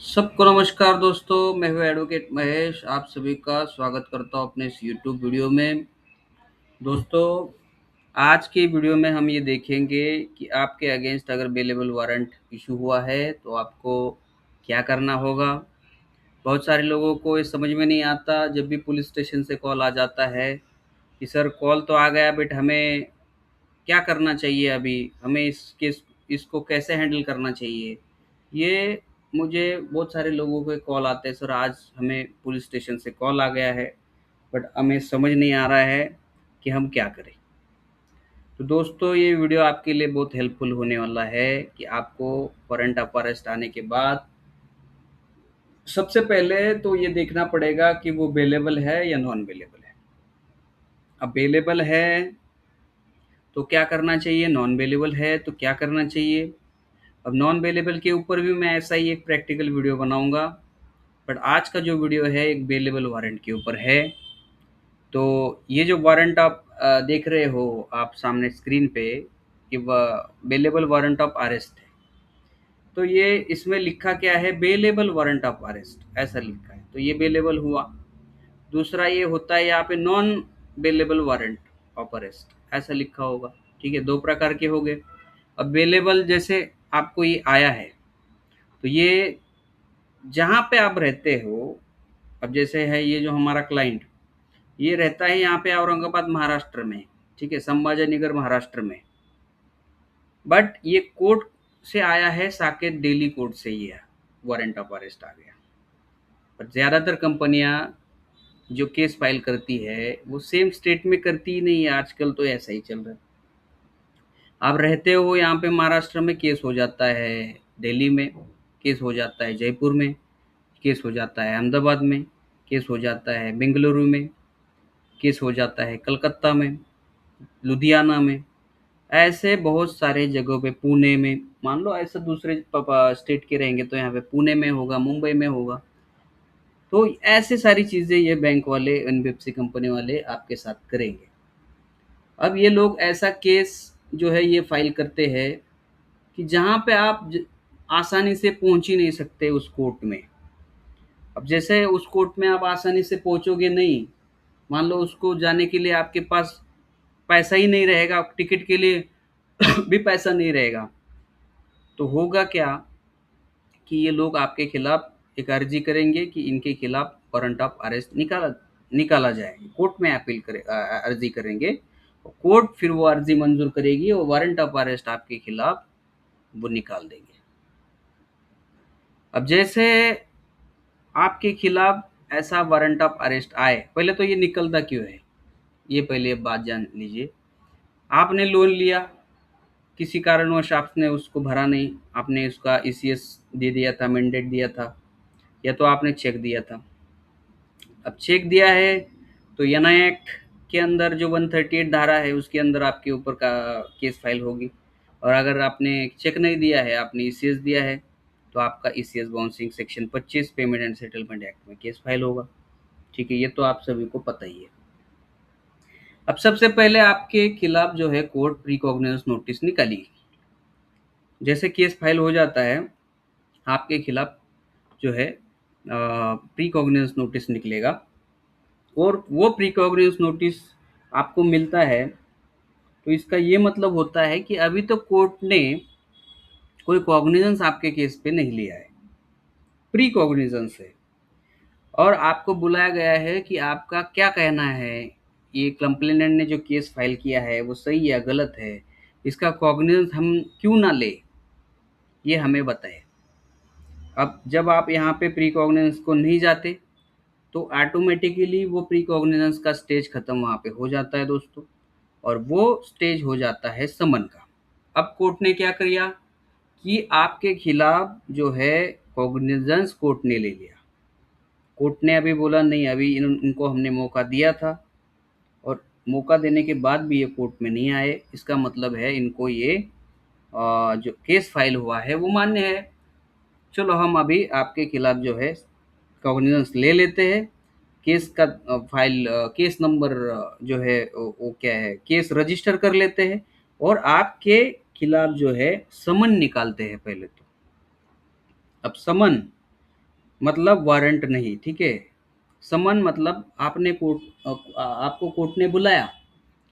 सबको नमस्कार दोस्तों, मैं हूँ एडवोकेट महेश। आप सभी का स्वागत करता हूँ अपने इस यूट्यूब वीडियो में। दोस्तों, आज की वीडियो में हम ये देखेंगे कि आपके अगेंस्ट अगर बेलेबल वारंट इशू हुआ है तो आपको क्या करना होगा। बहुत सारे लोगों को ये समझ में नहीं आता, जब भी पुलिस स्टेशन से कॉल आ जाता है कि सर कॉल तो आ गया बट हमें क्या करना चाहिए, अभी हमें इसको कैसे हैंडल करना चाहिए। ये मुझे बहुत सारे लोगों के कॉल आते हैं, सर आज हमें पुलिस स्टेशन से कॉल आ गया है बट हमें समझ नहीं आ रहा है कि हम क्या करें। तो दोस्तों, ये वीडियो आपके लिए बहुत हेल्पफुल होने वाला है कि आपको वारंट ऑफ अरेस्ट आने के बाद सबसे पहले तो ये देखना पड़ेगा कि वो अवेलेबल है या नॉन अवेलेबल है। अवेलेबल है तो क्या करना चाहिए, नॉन अवेलेबल है तो क्या करना चाहिए। अब नॉन अवेलेबल के ऊपर भी मैं ऐसा ही एक प्रैक्टिकल वीडियो बनाऊंगा, बट आज का जो वीडियो है एक अवेलेबल वारंट के ऊपर है। तो ये जो वारंट आप देख रहे हो आप सामने स्क्रीन पे, कि वह अवेलेबल वारंट ऑफ अरेस्ट है। तो ये इसमें लिखा क्या है, अवेलेबल वारंट ऑफ अरेस्ट ऐसा लिखा है, तो ये अवेलेबल हुआ। दूसरा ये होता है यहाँ पे non available warrant of arrest ऐसा लिखा होगा। ठीक है, दो प्रकार के हो गए। अवेलेबल जैसे आपको ये आया है, तो ये जहाँ पे आप रहते हो, अब जैसे है ये जो हमारा क्लाइंट, ये रहता है यहाँ पे औरंगाबाद महाराष्ट्र में। ठीक है, संभाजीनगर महाराष्ट्र में। बट ये कोर्ट से आया है, साकेत दिल्ली कोर्ट से ये वारंट ऑफ अरेस्ट आ गया। पर ज़्यादातर कंपनियां जो केस फाइल करती है वो सेम स्टेट में करती ही नहीं है, आजकल तो ऐसा ही चल रहा है। आप रहते हो यहाँ पे महाराष्ट्र में, केस हो जाता है दिल्ली में, केस हो जाता है जयपुर में, केस हो जाता है अहमदाबाद में, केस हो जाता है बेंगलुरु में, केस हो जाता है कलकत्ता में, लुधियाना में। ऐसे बहुत सारे जगहों पे, पुणे में मान लो, ऐसे दूसरे स्टेट के रहेंगे तो यहाँ पे पुणे में होगा, मुंबई में होगा। तो ऐसे सारी चीज़ें ये बैंक वाले, एनबीएफसी कंपनी वाले आपके साथ करेंगे। अब ये लोग ऐसा केस जो है ये फाइल करते हैं कि जहाँ पे आप आसानी से पहुंच ही नहीं सकते उस कोर्ट में। अब जैसे उस कोर्ट में आप आसानी से पहुंचोगे नहीं, मान लो उसको जाने के लिए आपके पास पैसा ही नहीं रहेगा, टिकट के लिए भी पैसा नहीं रहेगा, तो होगा क्या कि ये लोग आपके खिलाफ एक अर्जी करेंगे कि इनके खिलाफ वारंट ऑफ अरेस्ट निकाला निकाला जाए। कोर्ट में अपील अर्जी करेंगे, कोर्ट फिर वो अर्जी मंजूर करेगी और वारंट ऑफ अरेस्ट आपके खिलाफ वो निकाल देंगे। अब जैसे आपके खिलाफ ऐसा वारंट ऑफ अरेस्ट आए, पहले तो ये निकलता क्यों है, ये पहले बात जान लीजिए। आपने लोन लिया, किसी कारणवश आपने उसको भरा नहीं, आपने उसका ईसीएस दे दिया था, मैंडेट दिया था, या तो आपने चेक दिया था। अब चेक दिया है तो एनआई एक्ट के अंदर जो 138 धारा है उसके अंदर आपके ऊपर का केस फाइल होगी। और अगर आपने चेक नहीं दिया है, आपने ईसीएस दिया है, तो आपका ECS bouncing section 25 payment and settlement act में केस फाइल होगा। ठीक है, ये तो आप सभी को पता ही है। अब सबसे पहले आपके खिलाफ जो है कोर्ट प्री कॉग्निजेंस नोटिस निकालेगी। जैसे केस फाइल हो जाता है, आपके खिलाफ जो है प्री कॉग्निजेंस नोटिस निकलेगा। और वो प्री कॉग्निजेंस नोटिस आपको मिलता है, तो इसका ये मतलब होता है कि अभी तो कोर्ट ने कोई कॉग्निजेंस आपके केस पे नहीं लिया है, प्री कॉग्निजेंस है। और आपको बुलाया गया है कि आपका क्या कहना है, ये कंप्लेनेंट ने जो केस फाइल किया है वो सही या गलत है, इसका कॉग्निजेंस हम क्यों ना ले, ये हमें बताए। अब जब आप यहाँ पे प्री कॉग्निजेंस को नहीं जाते, तो ऑटोमेटिकली वो प्री कॉग्निजेंस का स्टेज खत्म वहाँ पे हो जाता है दोस्तों, और वो स्टेज हो जाता है समन का। अब कोर्ट ने क्या किया कि आपके खिलाफ जो है कॉग्निजेंस कोर्ट ने ले लिया। कोर्ट ने अभी बोला नहीं, अभी इनको हमने मौका दिया था, और मौका देने के बाद भी ये कोर्ट में नहीं आए, इसका मतलब है इनको ये जो केस फाइल हुआ है वो मान्य है। चलो हम अभी आपके खिलाफ जो है कॉग्निजेंस ले लेते हैं। केस का फाइल, केस नंबर जो है वो क्या है, केस रजिस्टर कर लेते हैं और आपके खिलाफ जो है समन निकालते हैं पहले तो। अब समन मतलब वारंट नहीं, ठीक है। समन मतलब आपको कोर्ट ने बुलाया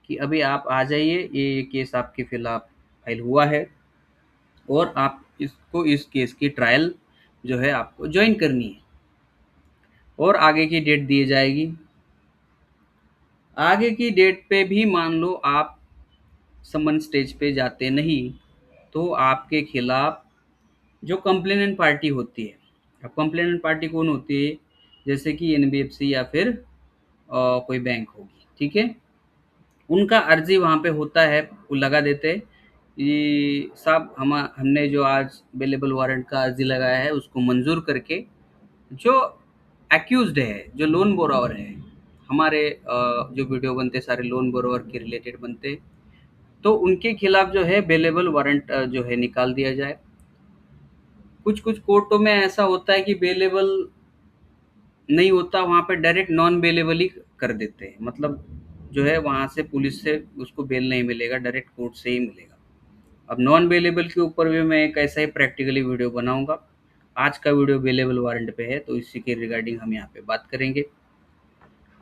कि अभी आप आ जाइए, ये केस आपके खिलाफ फाइल हुआ है और आप इसको इस केस की ट्रायल जो है आपको ज्वाइन करनी है और आगे की डेट दी जाएगी। आगे की डेट पे भी मान लो आप समन स्टेज पे जाते नहीं, तो आपके खिलाफ जो कंप्लेनेंट पार्टी होती है, अब कंप्लेनेंट पार्टी कौन होती है, जैसे कि एनबीएफसी या फिर कोई बैंक होगी, ठीक है। उनका अर्जी वहाँ पे होता है, वो लगा देते हैं कि साहब हमने जो आज अवेलेबल वारंट का अर्जी लगाया है उसको मंजूर करके जो एक्यूज्ड है, जो लोन बोरोवर है, हमारे जो वीडियो बनते सारे लोन बोरोवर के रिलेटेड बनते हैं, तो उनके खिलाफ जो है बेलेबल वारंट जो है निकाल दिया जाए। कुछ कुछ कोर्टों में ऐसा होता है कि बेलेबल नहीं होता, वहाँ पे डायरेक्ट नॉन बेलेबल ही कर देते हैं, मतलब जो है वहाँ से पुलिस से उसको बेल नहीं मिलेगा, डायरेक्ट कोर्ट से ही मिलेगा। अब नॉन बेलेबल के ऊपर भी मैं एक ऐसा ही प्रैक्टिकली वीडियो बनाऊंगा। आज का वीडियो बेलेबल वारंट पे है, तो इसी के रिगार्डिंग हम यहाँ पे बात करेंगे।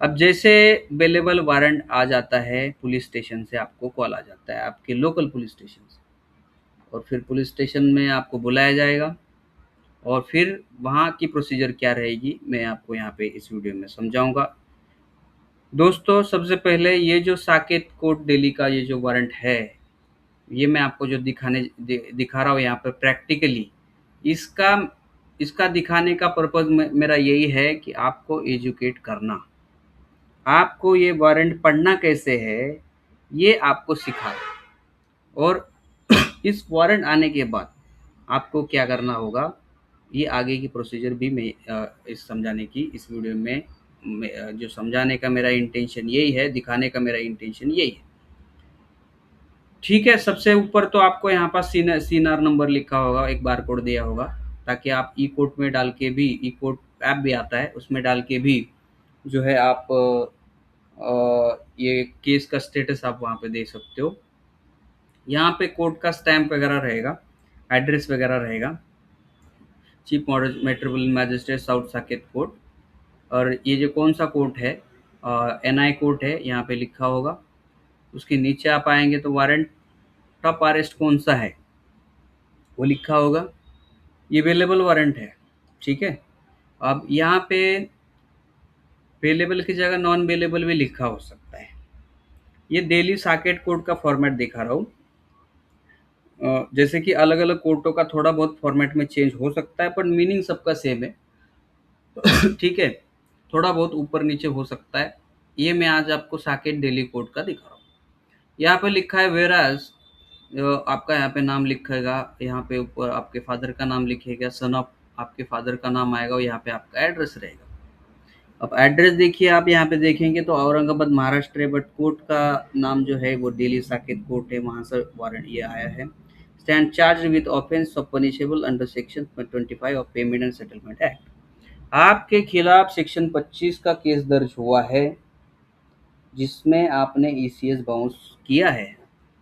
अब जैसे बेलेबल वारंट आ जाता है, पुलिस स्टेशन से आपको कॉल आ जाता है, आपके लोकल पुलिस स्टेशन से, और फिर पुलिस स्टेशन में आपको बुलाया जाएगा और फिर वहाँ की प्रोसीजर क्या रहेगी मैं आपको यहाँ पे इस वीडियो में समझाऊंगा। दोस्तों सबसे पहले ये जो साकेत कोर्ट दिल्ली का ये जो वारंट है, ये मैं आपको जो दिखा रहा हूँ यहाँ पर प्रैक्टिकली, इसका इसका दिखाने का पर्पज़ मेरा यही है कि आपको एजुकेट करना, आपको ये वारंट पढ़ना कैसे है ये आपको सिखा, और इस वारंट आने के बाद आपको क्या करना होगा, ये आगे की प्रोसीजर भी मैं इस समझाने की इस वीडियो में जो समझाने का मेरा इंटेंशन यही है, दिखाने का मेरा इंटेंशन यही है। ठीक है, सबसे ऊपर तो आपको यहाँ पर सीनर नंबर लिखा होगा, एक बार कोड दिया होगा, ताकि आप ई कोर्ट में डाल के भी, ई कोर्ट ऐप भी आता है उसमें डाल के भी जो है आप ये केस का स्टेटस आप वहाँ पे दे सकते हो। यहाँ पे कोर्ट का स्टैंप वगैरह रहेगा, एड्रेस वगैरह रहेगा, chief metropolitan magistrate south Saket court, और ये जो कौन सा कोर्ट है, एनआई कोर्ट है, यहाँ पे लिखा होगा। उसके नीचे आप आएंगे तो वारंट ऑफ अरेस्ट कौन सा है वो लिखा होगा, ये अवेलेबल वारंट है, ठीक है। अब यहाँ पे अवेलेबल की जगह नॉन अवेलेबल भी लिखा हो सकता है। ये दिल्ली साकेत कोर्ट का फॉर्मेट दिखा रहा हूँ। जैसे कि अलग अलग कोर्टों का थोड़ा बहुत फॉर्मेट में चेंज हो सकता है, पर मीनिंग सबका सेम है। ठीक है, थोड़ा बहुत ऊपर नीचे हो सकता है। ये मैं आज आपको साकेत दिल्ली कोर्ट का दिखा रहा हूँ। यहाँ पे लिखा है वेराज, आपका यहाँ पे नाम लिखेगा, यहाँ पे ऊपर आपके फादर का नाम लिखेगा, सन ऑफ आपके फादर का नाम आएगा, और यहाँ पे आपका एड्रेस रहेगा। अब एड्रेस देखिए, आप यहाँ पे देखेंगे तो औरंगाबाद महाराष्ट्र है, बट कोर्ट का नाम जो है वो दिल्ली साकेत कोर्ट है, वहाँ से वारंट ये आया है। Stand charge with offence of punishable under section 25 of payment and settlement act. आपके खिलाफ सेक्शन 25 का केस दर्ज हुआ है, जिसमें आपने ईसीएस बाउंस किया है,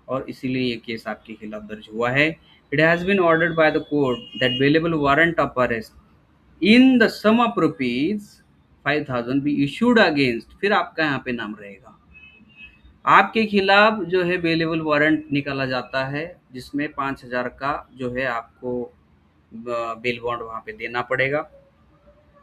और इसीलिए ये केस आपके खिलाफ दर्ज हुआ है। It has been ordered by the court that bailable warrant of arrest in the sum of rupees 5000 be issued against, फिर आपका यहाँ पे नाम रहेगा। आपके खिलाफ जो है बेलेबल वारंट निकाला जाता है, जिसमें 5000 का जो है आपको बेल बॉन्ड वहाँ पे देना पड़ेगा,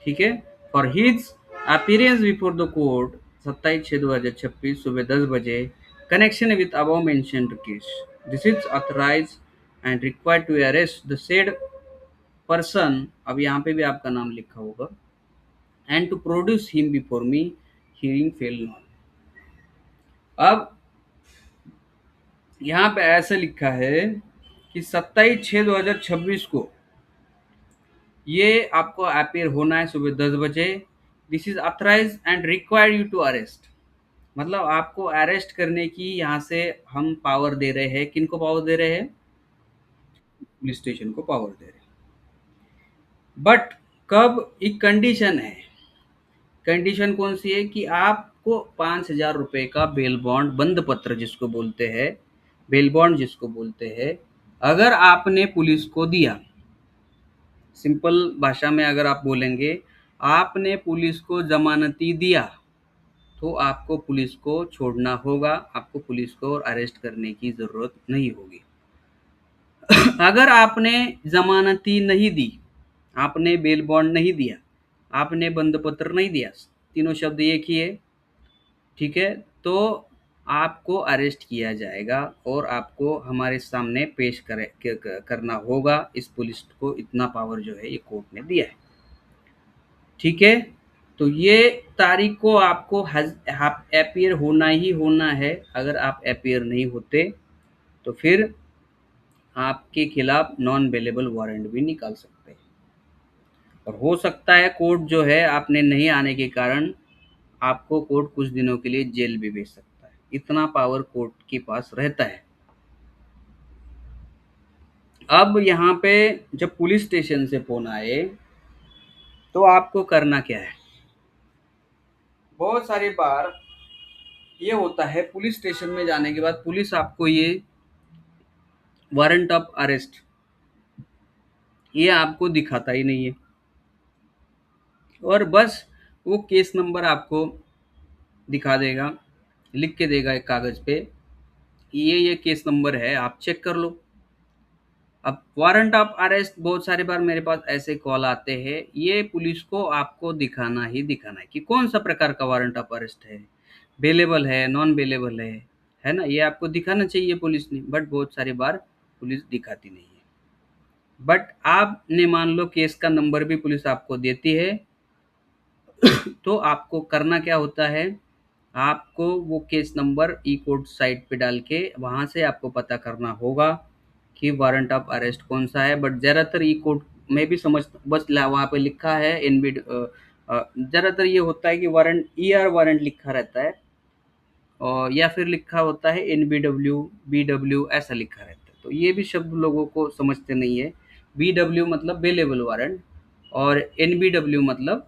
ठीक है। For his appearance before the court 27/6/2026 सुबह 10 बजे, connection with above mentioned case, this is authorise and required to arrest the said person, अब यहाँ पे भी आपका नाम लिखा होगा, and to produce him before me, hearing fail not. अब यहाँ पे ऐसे लिखा है कि 27/6/2026 को ये आपको अपीयर होना है सुबह 10 बजे। This is authorise and require you to arrest, मतलब आपको अरेस्ट करने की यहाँ से हम पावर दे रहे हैं। किन को पावर दे रहे हैं? पुलिस स्टेशन को पावर दे रहे हैं। बट कब? एक कंडीशन है। कंडीशन कौन सी है कि आपको 5000 रुपये का बेल बॉन्ड, बंद पत्र जिसको बोलते हैं, बेल बॉन्ड जिसको बोलते हैं, अगर आपने पुलिस को दिया सिंपल भाषा में अगर आप बोलेंगे, आपने पुलिस को ज़मानती दिया, तो आपको पुलिस को छोड़ना होगा, आपको पुलिस को अरेस्ट करने की ज़रूरत नहीं होगी। अगर आपने ज़मानती नहीं दी, आपने बेल बॉन्ड नहीं दिया, आपने बंधपत्र नहीं दिया, तीनों शब्द एक ही है, ठीक है? तो आपको अरेस्ट किया जाएगा और आपको हमारे सामने पेश करना होगा। इस पुलिस को इतना पावर जो है ये कोर्ट ने दिया है, ठीक है? तो ये तारीख को आपको अपीयर होना ही होना है। अगर आप अपीयर नहीं होते तो फिर आपके खिलाफ नॉन बेलेबल वारंट भी निकाल सकते हैं, और हो सकता है कोर्ट जो है आपने नहीं आने के कारण आपको कोर्ट कुछ दिनों के लिए जेल भी भेज सकता है। इतना पावर कोर्ट के पास रहता है। अब यहाँ पे जब पुलिस स्टेशन से फोन आए तो आपको करना क्या है? बहुत सारी बार ये होता है, पुलिस स्टेशन में जाने के बाद पुलिस आपको ये वारंट ऑफ अरेस्ट ये आपको दिखाता ही नहीं है, और बस वो केस नंबर आपको दिखा देगा, लिख के देगा एक कागज पे, ये केस नंबर है, आप चेक कर लो। अब वारंट ऑफ अरेस्ट बहुत सारी बार मेरे पास ऐसे कॉल आते हैं, ये पुलिस को आपको दिखाना ही दिखाना है कि कौन सा प्रकार का वारंट ऑफ अरेस्ट है, बेलेबल है, नॉन बेलेबल है ना, ये आपको दिखाना चाहिए पुलिस ने, बट बहुत सारी बार पुलिस दिखाती नहीं है। बट आपने मान लो केस का नंबर भी पुलिस आपको देती है, तो आपको करना क्या होता है, आपको वो केस नंबर ई कोर्ट साइट पे डाल के वहाँ से आपको पता करना होगा कि वारंट ऑफ अरेस्ट कौन सा है। बट ज़्यादातर ई कोर्ट में भी समझ बस वहाँ पे लिखा है एनबी, ज़्यादातर ये होता है कि वारंट ईआर वारंट लिखा रहता है, और या फिर लिखा होता है एनबीडब्ल्यू, बीडब्ल्यू ऐसा लिखा रहता है। तो ये भी शब्द लोगों को समझते नहीं है। बीडब्ल्यू मतलब बेलेबल वारंट, और एनबीडब्ल्यू मतलब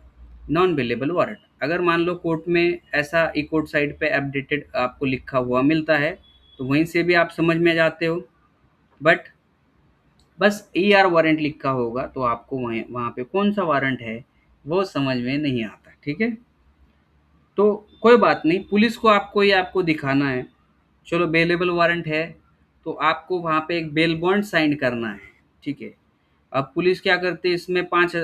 नॉन बेलेबल वारंट। अगर मान लो कोर्ट में ऐसा ई कोर्ट साइट पे अपडेटेड आपको लिखा हुआ मिलता है, तो वहीं से भी आप समझ में जाते हो। बट बस ईआर वारंट लिखा होगा तो आपको वहीं वहाँ पे कौन सा वारंट है वो समझ में नहीं आता, ठीक है? तो कोई बात नहीं, पुलिस को आपको ये आपको दिखाना है। चलो बेलेबल वारंट है, तो आपको वहाँ पे एक बेल बॉन्ड साइन करना है, ठीक है? अब पुलिस क्या करती है इसमें, 5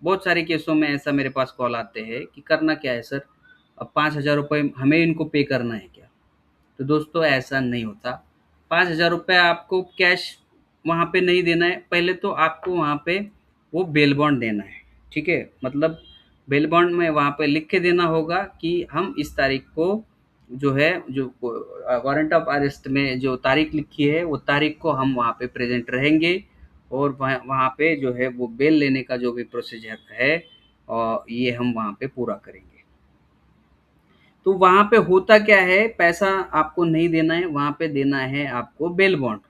बहुत सारे केसों में ऐसा मेरे पास कॉल आते हैं कि करना क्या है सर, अब 5,000 रुपये हमें इनको पे करना है क्या? तो दोस्तों ऐसा नहीं होता। 5,000 रुपये आपको कैश वहाँ पे नहीं देना है, पहले तो आपको वहाँ पे वो बेल बॉन्ड देना है, ठीक है? मतलब बेल बॉन्ड में वहाँ पे लिख के देना होगा कि हम इस तारीख को जो है, जो वारंट ऑफ अरेस्ट में जो तारीख लिखी है वो तारीख को हम वहाँ पे प्रेजेंट रहेंगे, और वहाँ वहाँ पे जो है वो बेल लेने का जो भी प्रोसीजर है और ये हम वहाँ पे पूरा करेंगे। तो वहाँ पे होता क्या है, पैसा आपको नहीं देना है, वहाँ पे देना है आपको बेल बॉन्ड।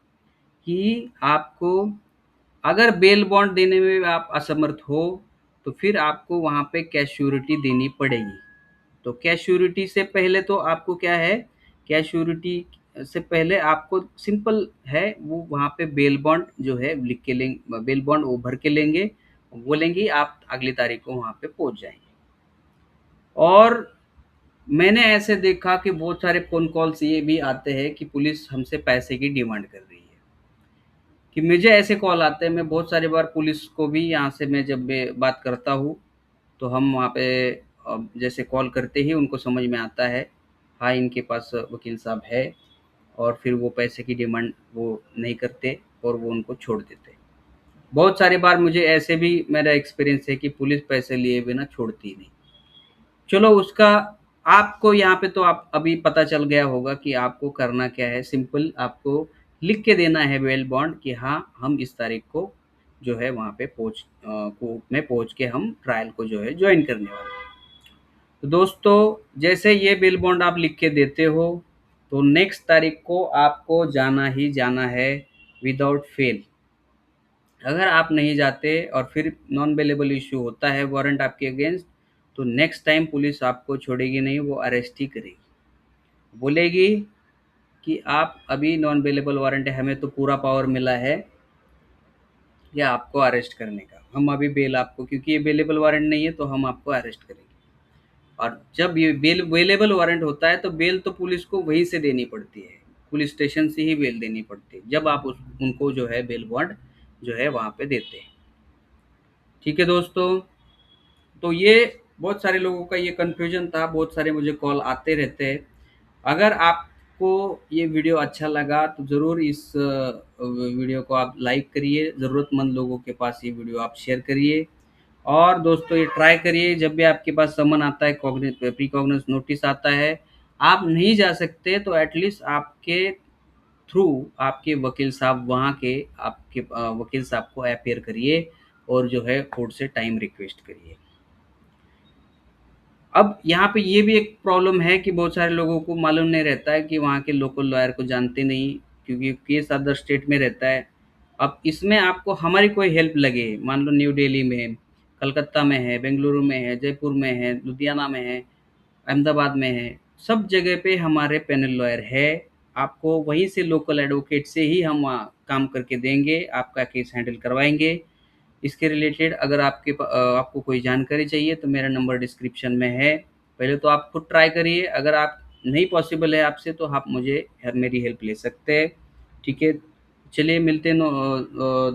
कि आपको अगर बेल बॉन्ड देने में आप असमर्थ हो, तो फिर आपको वहाँ पे कैश श्योरिटी देनी पड़ेगी। तो कैश श्योरिटी से पहले तो आपको क्या है, कैश श्योरिटी से पहले आपको सिंपल है, वो वहाँ पे बेल बॉन्ड जो है लिख के लेंगे, बेल बॉन्ड वो भर के लेंगे, बोलेंगे आप अगली तारीख को वहाँ पे पहुँच जाएंगे। और मैंने ऐसे देखा कि बहुत सारे फ़ोन कॉल्स ये भी आते हैं कि पुलिस हमसे पैसे की डिमांड कर रही है, कि मुझे ऐसे कॉल आते हैं। मैं बहुत सारी बार पुलिस को भी यहाँ से मैं जब मैं बात करता हूँ, तो हम वहाँ पे जैसे कॉल करते ही उनको समझ में आता है, हाँ इनके पास वकील साहब है, और फिर वो पैसे की डिमांड वो नहीं करते और वो उनको छोड़ देते। बहुत सारी बार मुझे ऐसे भी मेरा एक्सपीरियंस है कि पुलिस पैसे लिए बिना छोड़ती ही नहीं। चलो उसका आपको यहाँ पे तो आप अभी पता चल गया होगा कि आपको करना क्या है। सिंपल आपको लिख के देना है बेल बॉन्ड कि हाँ हम इस तारीख को जो है वहाँ पे कोर्ट में पहुँच के हम ट्रायल को जो है ज्वाइन करने वाले हैं। तो दोस्तों जैसे ये बेल बॉन्ड आप लिख के देते हो, तो नेक्स्ट तारीख को आपको जाना ही जाना है विदाउट फेल। अगर आप नहीं जाते और फिर नॉन बेलेबल इश्यू होता है वारंट आपके अगेंस्ट, तो नेक्स्ट टाइम पुलिस आपको छोड़ेगी नहीं, वो अरेस्ट ही करेगी। बोलेगी कि आप अभी नॉन बेलेबल वारंट है, हमें तो पूरा पावर मिला है या आपको अरेस्ट करने का, हम अभी बेल आपको, क्योंकि ये बेलेबल वारंट नहीं है तो हम आपको अरेस्ट करेंगे। और जब ये बेलेबल वारंट होता है तो बेल तो पुलिस को वहीं से देनी पड़ती है, पुलिस स्टेशन से ही बेल देनी पड़ती है, जब आप उनको जो है बेल बॉन्ड जो है वहाँ पे देते हैं। ठीक है दोस्तों, तो ये बहुत सारे लोगों का ये कन्फ्यूजन था, बहुत सारे मुझे कॉल आते रहते हैं। अगर आपको ये वीडियो अच्छा लगा तो ज़रूर इस वीडियो को आप लाइक करिए, ज़रूरतमंद लोगों के पास ये वीडियो आप शेयर करिए। और दोस्तों ये ट्राई करिए, जब भी आपके पास समन आता है, प्री कॉग्निस नोटिस आता है, आप नहीं जा सकते तो एटलीस्ट आपके थ्रू आपके वकील साहब वहाँ के आपके वकील साहब को अपीयर करिए और जो है कोर्ट से टाइम रिक्वेस्ट करिए। अब यहाँ पे ये भी एक प्रॉब्लम है कि बहुत सारे लोगों को मालूम नहीं रहता है कि वहाँ के लोकल लॉयर को जानते नहीं, क्योंकि केस अदर स्टेट में रहता है। अब इसमें आपको हमारी कोई हेल्प लगे, मान लो न्यू दिल्ली में, कलकत्ता में है, बेंगलुरु में है, जयपुर में है, लुधियाना में है, अहमदाबाद में है, सब जगह पे हमारे पैनल लॉयर है। आपको वहीं से लोकल एडवोकेट से ही हम काम करके देंगे, आपका केस हैंडल करवाएंगे। इसके रिलेटेड अगर आपको कोई जानकारी चाहिए तो मेरा नंबर डिस्क्रिप्शन में है। पहले तो आप खुद ट्राई करिए, अगर आप नहीं पॉसिबल है आपसे तो आप मेरी हेल्प ले सकते हैं। ठीक है, चलिए मिलते हैं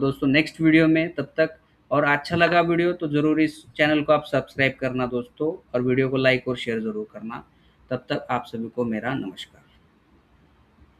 दोस्तों नेक्स्ट वीडियो में, तब तक। और अच्छा लगा वीडियो तो ज़रूर इस चैनल को आप सब्सक्राइब करना दोस्तों, और वीडियो को लाइक और शेयर ज़रूर करना। तब तक आप सभी को मेरा नमस्कार।